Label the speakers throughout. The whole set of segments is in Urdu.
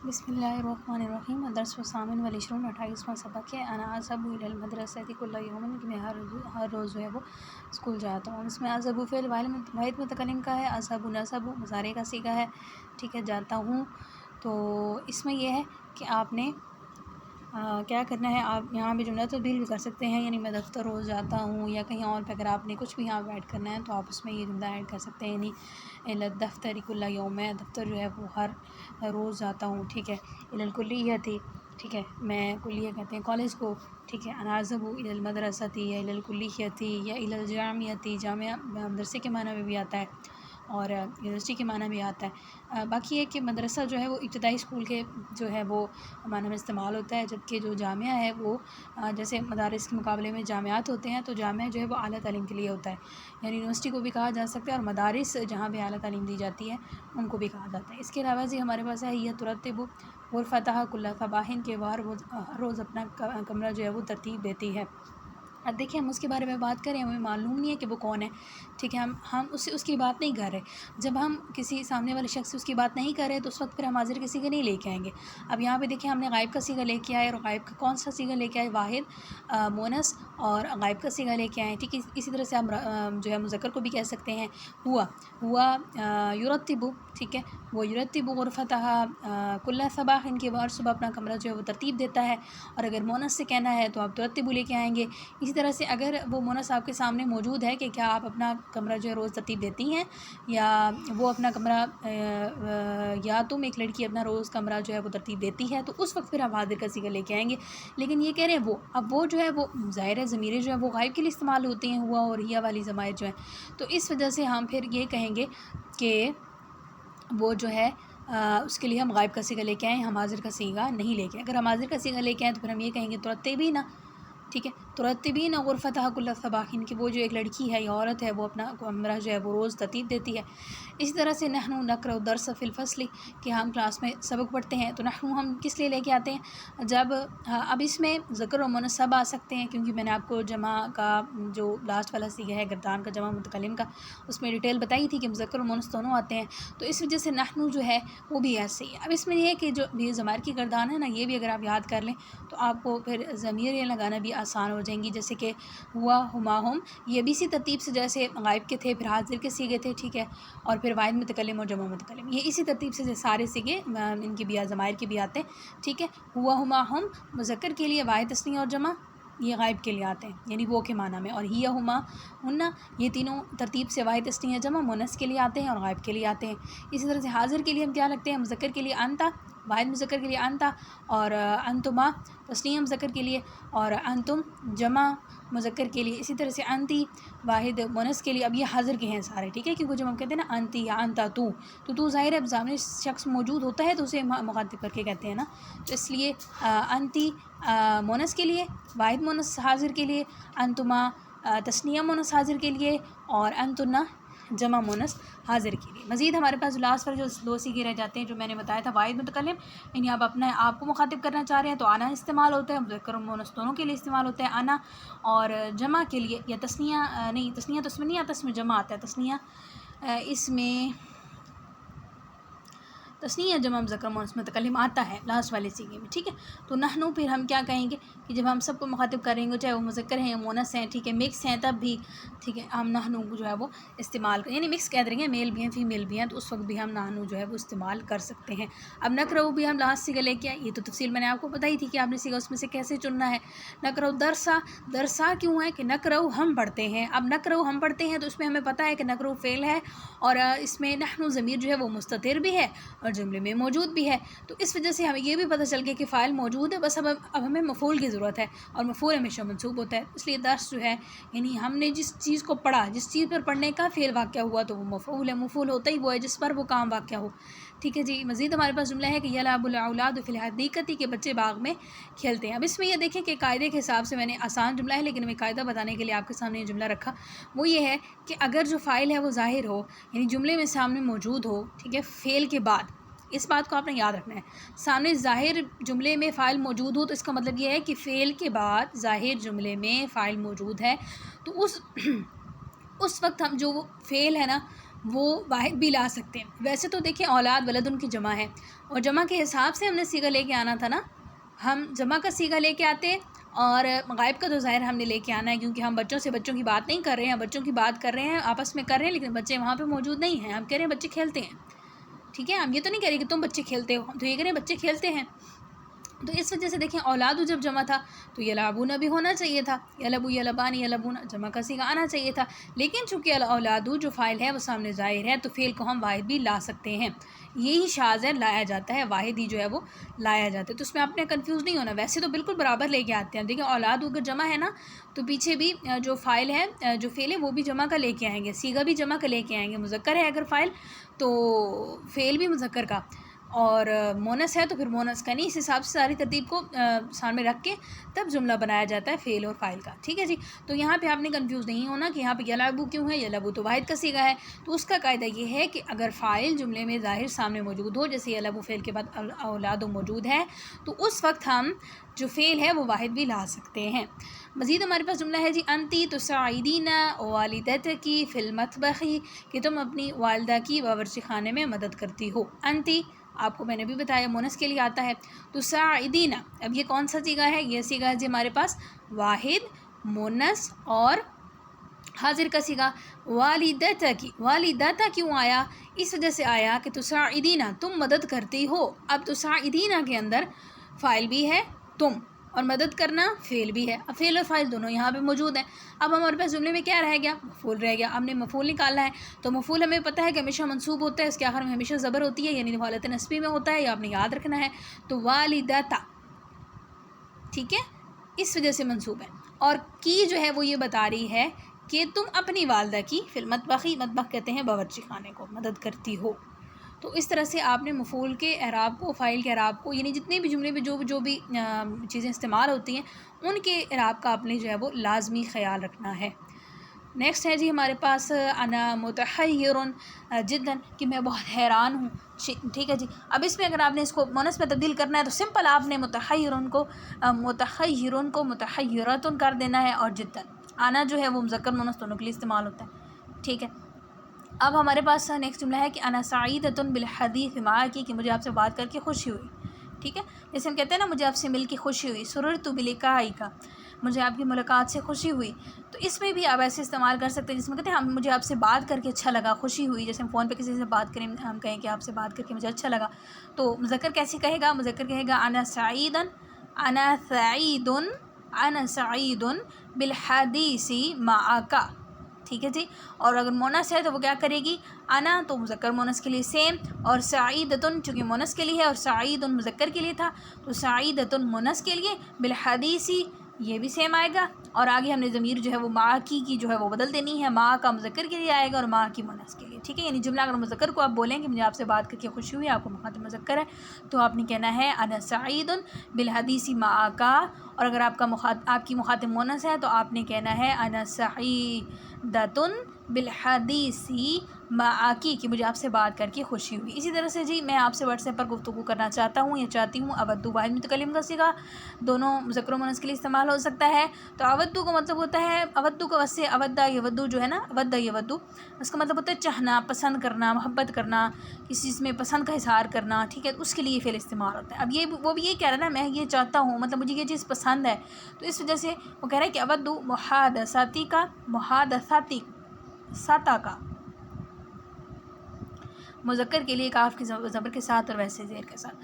Speaker 1: بسم اللہ الرحمن الرحیم درس الثامن والعشرون 28واں سبق ہے انا اذهب الى المدرسة كل يوم کہ میں ہر روز جو ہے وہ اسکول جاتا ہوں۔ اس میں اذهب فعل واحد متکلم کا ہے، اذهب نصب مضارع کا صیغہ ہے، ٹھیک ہے، جاتا ہوں۔ تو اس میں یہ ہے کہ آپ نے کیا کرنا ہے، آپ یہاں پہ جملہ تبدیل بھی کر سکتے ہیں، یعنی میں دفتر روز جاتا ہوں، یا کہیں اور پہ اگر آپ نے کچھ بھی یہاں پہ ایڈ کرنا ہے تو آپ اس میں یہ جملہ ایڈ کر سکتے ہیں، یعنی الی الدفتر کل یوم، میں دفتر جو ہے وہ ہر روز جاتا ہوں، ٹھیک ہے۔ الی الکلیۃ، ٹھیک ہے، میں کلیہ کہتے ہیں کالج کو، ٹھیک ہے۔ انا اذهب الی المدرسۃ یا الی الکلیۃ یا الی الجامعۃ، جامعہ مدرسے کے معنی میں بھی آتا ہے اور یونیورسٹی کے معنی بھی آتا ہے۔ باقی ہے کہ مدرسہ جو ہے وہ ابتدائی اسکول کے جو ہے وہ معنی میں استعمال ہوتا ہے، جبکہ جو جامعہ ہے وہ جیسے مدارس کے مقابلے میں جامعات ہوتے ہیں تو جامعہ جو ہے وہ اعلیٰ تعلیم کے لیے ہوتا ہے، یعنی یونیورسٹی کو بھی کہا جا سکتا ہے، اور مدارس جہاں بھی اعلیٰ تعلیم دی جاتی ہے ان کو بھی کہا جاتا ہے۔ اس کے علاوہ ہمارے پاس ہے یہ ترتب غرفتہ کل صباح، کے ہر روز اپنا کمرہ جو ہے وہ ترتیب دیتی ہے۔ اب دیکھیں ہم اس کے بارے میں بات کریں، ہمیں معلوم نہیں ہے کہ وہ کون ہے، ٹھیک ہے، ہم اس کی بات نہیں کر رہے۔ جب ہم کسی سامنے والے شخص سے اس کی بات نہیں کر رہے تو اس وقت پھر ہم حاضر کا صیغہ نہیں لے کے آئیں گے۔ اب یہاں پہ دیکھیں ہم نے غائب کا صیغہ لے کے آئے، اور غائب کا کون سا صیغہ لے کے آئے؟ واحد مونس اور غائب کا صیغہ لے کے آئے، ٹھیک ہے۔ اسی طرح سے ہم جو ہے مذکر کو بھی کہہ سکتے ہیں ہوا یرتب، ٹھیک ہے، وہ یرتب غرفتہ کل صباح، ان کے بعد صبح اپنا کمرہ جو ہے وہ ترتیب دیتا ہے، اور اگر مونس سے کہنا ہے تو آپ ترتب لے کے آئیں گے۔ اسی طرح سے اگر وہ مونس آپ کے سامنے موجود ہے کہ کیا آپ اپنا کمرہ جو ہے روز ترتیب دیتی ہیں، یا وہ اپنا کمرہ یا تم ایک لڑکی اپنا روز کمرہ جو ہے وہ ترتیب دیتی ہے، تو اس وقت پھر آپ حاضر کا صیغہ لے کے آئیں گے۔ لیکن یہ کہہ رہے ہیں اب وہ جو ہے وہ ظاہر ہے ضمیریں جو ہے وہ غائب کے لیے استعمال ہوتی ہیں، ہوا اور ہیا والی ضمائر جو ہیں، تو اس وجہ سے ہم پھر یہ کہیں گے کہ وہ جو ہے اس کے لیے ہم غائب کا صیغہ لے کے آئیں، ہم حاضر کا صیغہ نہیں لے کے آئیں۔ اگر ہم حاضر کا صیغہ لے کے آئیں تو پھر ہم یہ کہیں گے ترتبین، ٹھیک ہے، ترتبین غرفتہ کل صباح، کہ وہ جو ایک لڑکی ہے یا عورت ہے وہ اپنا کمرہ جو ہے وہ روز ترتیب دیتی ہے۔ اسی طرح سے نحن نقرأ الدرس فی الفصل، کہ ہم کلاس میں سبق پڑھتے ہیں، تو نحن ہم کس لیے لے کے آتے ہیں؟ جب اب اس میں ذکر و مؤنث سب آ سکتے ہیں، کیونکہ میں نے آپ کو جمع کا جو لاسٹ والا صیغہ ہے گردان کا جمع متکلم کا، اس میں ڈیٹیل بتائی تھی کہ مذکر و مؤنث دونوں آتے ہیں، تو اس وجہ سے نحن جو ہے وہ بھی ایسے ہی ہے۔ اب اس میں یہ ہے کہ جو یہ ضمائر کی گردان ہے نا، یہ بھی اگر آپ یاد کر لیں تو آپ کو پھر ضمیر لگانا بھی آسان ہو جائیں گی، جیسے کہ ہوا، ہما، ہم، یہ بھی اسی ترتیب سے جیسے غائب کے تھے، پھر حاضر کے صیغے تھے، ٹھیک ہے، اور پھر واحد متکلم اور جمع متکلم، یہ اسی ترتیب سے سارے صیغے ان کے بھی ضمائر کے بھی آتے ہیں، ٹھیک ہے۔ ہوا، ہما، ہم مذکر کے لیے، واحد تثنیہ اور جمع یہ غائب کے لیے آتے ہیں، یعنی وہ کے معنی میں، اور ہیا، ہما، ہنہ یہ تینوں ترتیب سے واحد تثنیہ جمع مؤنث کے لیے آتے ہیں اور غائب کے لیے آتے ہیں۔ اسی طرح سے حاضر کے لیے ہم کیا لگتے ہیں؟ مذکر کے لیے انتا، واحد مذکر کے لیے انتا، اور انتما تثنیہ مذکر کے لیے، اور انتم جمع مذکر کے لیے، اسی طرح سے انتی واحد مؤنث کے لیے۔ اب یہ حاضر کے ہیں سارے، ٹھیک ہے، کیونکہ جب ہم کہتے ہیں نا انتی یا انتا تو ظاہر ہے سامنے شخص موجود ہوتا ہے تو اسے مخاطب کر کے کہتے ہیں نا، تو اس لیے انتی مؤنث کے لیے، واحد مؤنث حاضر کے لیے، انتما تثنیہ مؤنث حاضر کے لیے، اور انتن جمع مؤنث حاضر کے لیے۔ مزید ہمارے پاس لاسٹ پر جو دو صیغے رہ جاتے ہیں جو میں نے بتایا تھا، واحد متکلم، یعنی آپ کو مخاطب کرنا چاہ رہے ہیں تو انا استعمال ہوتا ہے، مذکر و مؤنث دونوں کے لیے استعمال ہوتا ہے انا، اور جمع کے لیے یا تثنیہ نہیں، تثنیہ تو اس میں نہیں آتا، اس میں جمع آتا ہے، تثنیہ اس میں تثنیہ جمع مذکر مؤنث متکلم آتا ہے لاسٹ والے صیغے میں، ٹھیک ہے۔ تو نحن پھر ہم کیا کہیں گے کہ جب ہم سب کو مخاطب کریں گے، چاہے وہ مذکر ہیں یا مؤنث ہیں، ٹھیک ہے، مکس ہیں تب بھی، ٹھیک ہے، ہم نحن جو ہے وہ استعمال یعنی مکس کہہ دیں گے، میل بھی ہیں فیمیل بھی ہیں، تو اس وقت بھی ہم نحن جو ہے وہ استعمال کر سکتے ہیں۔ اب نقرأ بھی ہم لاسٹ صیغہ لے کے آئے، یہ تو تفصیل میں نے آپ کو بتائی تھی کہ آپ نے صیغہ اس میں سے کیسے چننا ہے۔ نقرأ درسا، درسا کیوں ہے کہ نقرأ ہم پڑھتے ہیں، اب نقرأ ہم پڑھتے ہیں تو اس میں ہمیں پتہ ہے کہ نقرأ فعل ہے، اور اس میں نحن ضمیر جو ہے وہ مستتر بھی ہے اور جملے میں موجود بھی ہے، تو اس وجہ سے ہمیں یہ بھی پتہ چل گیا کہ فاعل موجود ہے، بس اب ہمیں مفعول کی ضرورت ہے، اور مفعول ہمیشہ منصوب ہوتا ہے، اس لیے درس جو ہے یعنی ہم نے جس چیز کو پڑھا، جس چیز پر پڑھنے کا فعل واقع ہوا تو وہ مفعول ہے، مفعول ہوتا ہی وہ ہے جس پر وہ کام واقع ہو، ٹھیک ہے جی۔ مزید ہمارے پاس جملہ ہے کہ یلعب الاولاد فی الحدیقۃ، کے بچے باغ میں کھیلتے ہیں۔ اب اس میں یہ دیکھیں کہ قاعدے کے حساب سے میں نے آسان جملہ ہے لیکن میں قاعدہ بتانے کے لیے آپ کے سامنے یہ جملہ رکھا، وہ یہ ہے کہ اگر جو فاعل ہے وہ ظاہر ہو، یعنی جملے میں سامنے موجود ہو، ٹھیک ہے، فعل کے بعد، اس بات کو آپ نے یاد رکھنا ہے، سامنے ظاہر جملے میں فاعل موجود ہو تو اس کا مطلب یہ ہے کہ فعل کے بعد ظاہر جملے میں فاعل موجود ہے، تو اس وقت ہم جو وہ فعل ہے نا وہ واحد بھی لا سکتے ہیں. ویسے تو دیکھیں اولاد ولد ان کی جمع ہے اور جمع کے حساب سے ہم نے صیغہ لے کے آنا تھا نا. ہم جمع کا صیغہ لے کے آتے اور غائب کا تو ظاہر ہم نے لے کے آنا ہے کیونکہ ہم بچوں سے بچوں کی بات نہیں کر رہے ہیں. بچوں کی بات کر رہے ہیں آپس میں کر رہے ہیں لیکن بچے وہاں پہ موجود نہیں ہیں. ہم کہہ رہے ہیں بچے کھیلتے ہیں. ٹھیک ہے, ہم یہ تو نہیں کہہ رہے کہ تم بچے کھیلتے ہو, ہم تو یہ کہہ رہے ہیں بچے کھیلتے ہیں. تو اس وجہ سے دیکھیں اولاد جب جمع تھا تو یلعبون بھی ہونا چاہیے تھا. یلعبو یلعبان یلعبون جمع کا صیغہ آنا چاہیے تھا. لیکن چونکہ اولاد جو فاعل ہے وہ سامنے ظاہر ہے تو فعل کو ہم واحد بھی لا سکتے ہیں. یہی شاذ ہے, لایا جاتا ہے, واحد ہی جو ہے وہ لایا جاتا ہے. تو اس میں آپ نے کنفیوز نہیں ہونا. ویسے تو بالکل برابر لے کے آتے ہیں. دیکھیں اولاد اگر جمع ہے نا تو پیچھے بھی جو فاعل ہے جو فعل ہے وہ بھی جمع کا لے کے آئیں گے, صیغہ بھی جمع کا لے کے آئیں گے. مذکر ہے اگر فاعل تو فعل بھی مذکر کا, اور مونس ہے تو پھر مونس کا. نہیں, اس حساب سے ساری ترتیب کو سامنے رکھ کے تب جملہ بنایا جاتا ہے فعل اور فاعل کا. ٹھیک ہے جی. تو یہاں پہ آپ نے کنفیوز نہیں ہونا کہ یہاں پہ یلعبو کیوں ہے. یلعبو تو واحد کا صیغہ ہے. تو اس کا قاعدہ یہ ہے کہ اگر فاعل جملے میں ظاہر سامنے موجود ہو, جیسے یلعبو فعل کے بعد اولاد موجود ہے, تو اس وقت ہم جو فعل ہے وہ واحد بھی لا سکتے ہیں. مزید ہمارے پاس جملہ ہے جی انتی تساعدین والدتکی فی المطبخ, کہ تم اپنی والدہ کی باورچی خانے میں مدد کرتی ہو. انتی آپ کو میں نے بھی بتایا مونس کے لیے آتا ہے. تساعدین, اب یہ کون سا صیغہ ہے؟ یہ صیغہ ہے جی ہمارے پاس واحد, مونس اور حاضر کا صیغہ. والدتا کی, والدتا کیوں آیا؟ اس وجہ سے آیا کہ تساعدین تم مدد کرتی ہو. اب تساعدین کے اندر فاعل بھی ہے تم اور مدد کرنا فعل بھی ہے. اب فعل اور فاعل دونوں یہاں پہ موجود ہیں. اب ہمارے پاس جملے میں کیا رہ گیا؟ مفعول رہ گیا. ہم نے مفعول نکالنا ہے تو مفعول ہمیں پتہ ہے کہ ہمیشہ منصوب ہوتا ہے, اس کے آخر میں ہمیشہ زبر ہوتی ہے, یعنی حالت نصبی میں ہوتا ہے, یہ آپ نے یاد رکھنا ہے. تو والدتا, ٹھیک ہے, اس وجہ سے منصوب ہے. اور کی جو ہے وہ یہ بتا رہی ہے کہ تم اپنی والدہ کی فی المطبخ, مطبخ کہتے ہیں باورچی خانے کو, مدد کرتی ہو. تو اس طرح سے آپ نے مفعول کے اعراب کو, فاعل کے اعراب کو, یعنی جتنے بھی جملے میں جو بھی چیزیں استعمال ہوتی ہیں ان کے اعراب کا آپ نے جو ہے وہ لازمی خیال رکھنا ہے. نیکسٹ ہے جی ہمارے پاس انا متحیر جدا, کہ میں بہت حیران ہوں. ٹھیک ہے جی. اب اس میں اگر آپ نے اس کو مونس میں تبدیل کرنا ہے تو سمپل آپ نے متحیرن کو متحیرتن کر دینا ہے, اور جدا انا جو ہے وہ مذکر مونس دونوں کے لیے استعمال ہوتا ہے. ٹھیک ہے. اب ہمارے پاس نیکسٹ جملہ ہے کہ انا سعیدۃ بالحدیث معک, کہ مجھے آپ سے بات کر کے خوشی ہوئی. ٹھیک ہے, جیسے ہم کہتے ہیں نا مجھے آپ سے مل کے خوشی ہوئی. سررت بلقائک, مجھے آپ کی ملاقات سے خوشی ہوئی. تو اس میں بھی آپ ایسے استعمال کر سکتے ہیں جس میں کہتے ہیں ہم مجھے آپ سے بات کر کے اچھا لگا, خوشی ہوئی. جیسے ہم فون پہ کسی سے بات کریں, ہم کہیں کہ آپ سے بات کر کے مجھے اچھا لگا, تو مذکر کیسے کہے گا؟ مذکر کہے گا انا سعید, انا سعید, انا سعید بالحدیث معک. ٹھیک ہے جی. اور اگر مونس ہے تو وہ کیا کرے گی؟ انا تو مذکر مونس کے لیے سیم, اور سعیدتن چونکہ مونس کے لیے ہے اور سعید مذکر کے لیے تھا تو سعیدتن مونس کے لیے, بالحدیثی یہ بھی سیم آئے گا. اور آگے ہم نے ضمیر جو ہے وہ ماں کی جو ہے وہ بدل دینی ہے, ماں کا مذکر کے لیے آئے گا اور ماں کی مونس کے لیے. ٹھیک ہے, یعنی جملہ اگر مذکر کو آپ بولیں کہ مجھے آپ سے بات کر کے خوشی ہوئی, آپ کو مخاطب مذکر ہے تو آپ نے کہنا ہے انا سعید بالحدیث معک. اور اگر آپ کی مخاطب مونس ہے تو آپ نے کہنا ہے انا سعیدۃ بالحدیث معک, کہ مجھے آپ سے بات کر کے خوشی ہوئی. اسی طرح سے جی میں آپ سے واٹس ایپ پر گفتگو کرنا چاہتا ہوں یا چاہتی ہوں. اودو واحد متکلم کا صیغہ دونوں مذکر و مؤنث کے لیے استعمال ہو سکتا ہے. تو اودو کا مطلب ہوتا ہے, اودو کا ویسے اودہ یودو جو ہے نا, اودہ یودو اس کا مطلب ہوتا ہے چاہنا, پسند کرنا, محبت کرنا, کسی چیز میں پسند کا اظہار کرنا. ٹھیک ہے, اس کے لیے فعل استعمال ہوتا ہے. اب یہ وہ بھی یہ کہہ رہا ہے نا میں یہ چاہتا ہوں, مطلب مجھے یہ چیز پسند ہے, تو اس وجہ سے وہ کہہ رہا ہے کہ اودو محادثاتی کا, محادثاتی ساتا کا مذکر کے لیے کاف کی زبر کے ساتھ اور ویسے زیر کے ساتھ.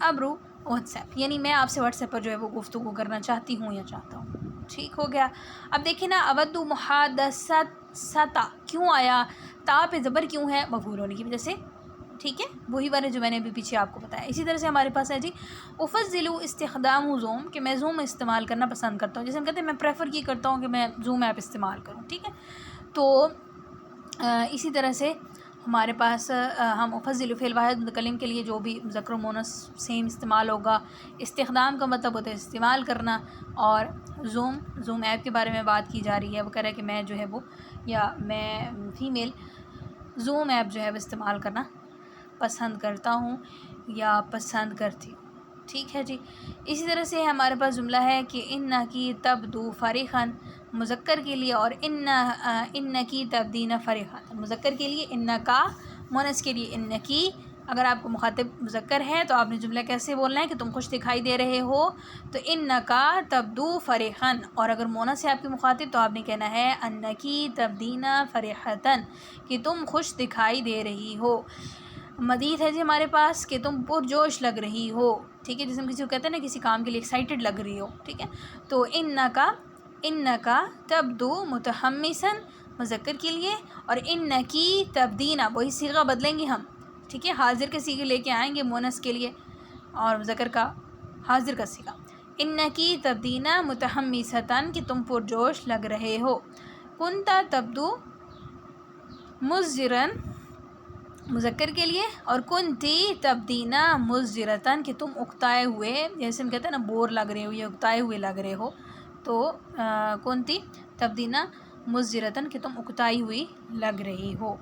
Speaker 1: ابرو واٹس ایپ, یعنی میں آپ سے واٹس ایپ پر جو ہے وہ گفتگو کرنا چاہتی ہوں یا چاہتا ہوں. ٹھیک ہو گیا. اب دیکھیں نا اودو محادثت ستا کیوں آیا, تا پہ زبر کیوں ہے؟ مفعول ہونے کی وجہ سے. ٹھیک ہے, وہی والے جو میں نے ابھی پیچھے آپ کو بتایا. اسی طرح سے ہمارے پاس ہے جی افضل استخدام زوم, کہ میں زوم استعمال کرنا پسند کرتا ہوں. جیسے ہم کہتے ہیں میں پریفر کی کرتا ہوں کہ میں زوم ایپ استعمال کروں. ٹھیک ہے, تو اسی طرح سے ہمارے پاس ہم افضل فعل واحد متکلم کے لیے جو بھی مذکر و مؤنث سیم استعمال ہوگا. استخدام کا مطلب ہوتا ہے استعمال کرنا, اور زوم ایپ کے بارے میں بات کی جا رہی ہے. وہ کہہ رہا ہے کہ میں جو ہے وہ, یا میں فیمیل زوم ایپ جو ہے وہ استعمال کرنا پسند کرتا ہوں یا پسند کرتی ہوں. ٹھیک ہے جی. اسی طرح سے ہمارے پاس جملہ ہے کہ انکی تبدو فریحاً مذکر کے لیے، اور انکی تبدین فریحاً مذکر کے لیے، انکا مونس کے لیے انکی. اگر آپ کو مخاطب مذکر ہے تو آپ نے جملہ کیسے بولنا ہے کہ تم خوش دکھائی دے رہے ہو، تو انکا تبدو فریحاً. اور اگر مونس ہے آپ کے مخاطب تو آپ نے کہنا ہے انکی تبدین فریحتاً کہ تم خوش دکھائی دے رہی ہو. مزید ہے جی ہمارے پاس کہ تم پرجوش لگ رہی ہو. ٹھیک ہے، جیسے ہم کسی کو کہتے ہیں نا کسی کام کے لیے ایکسائٹیڈ لگ رہی ہو. ٹھیک ہے، تو انکا تبدو متحمساً مذکر کے لیے، اور انکی تبدین وہی صیغہ بدلیں گے ہم. ٹھیک ہے، حاضر کے صیغے لے کے آئیں گے مونس کے لیے، اور مذکر کا حاضر کا صیغہ. انکی تبدین متحمساً کہ تم پرجوش لگ رہے ہو. کنتا تبدو مزجراً مذکر کے لیے، اور کنتی تبدینا مزجرتاً کہ تم اکتائے ہوئے، جیسے ہم کہتے ہیں نا بور لگ رہے ہو یا اکتائے ہوئے لگ رہے ہو، تو کنتی تبدینا مزجرتاً کہ تم اکتائی ہوئی لگ رہی ہو.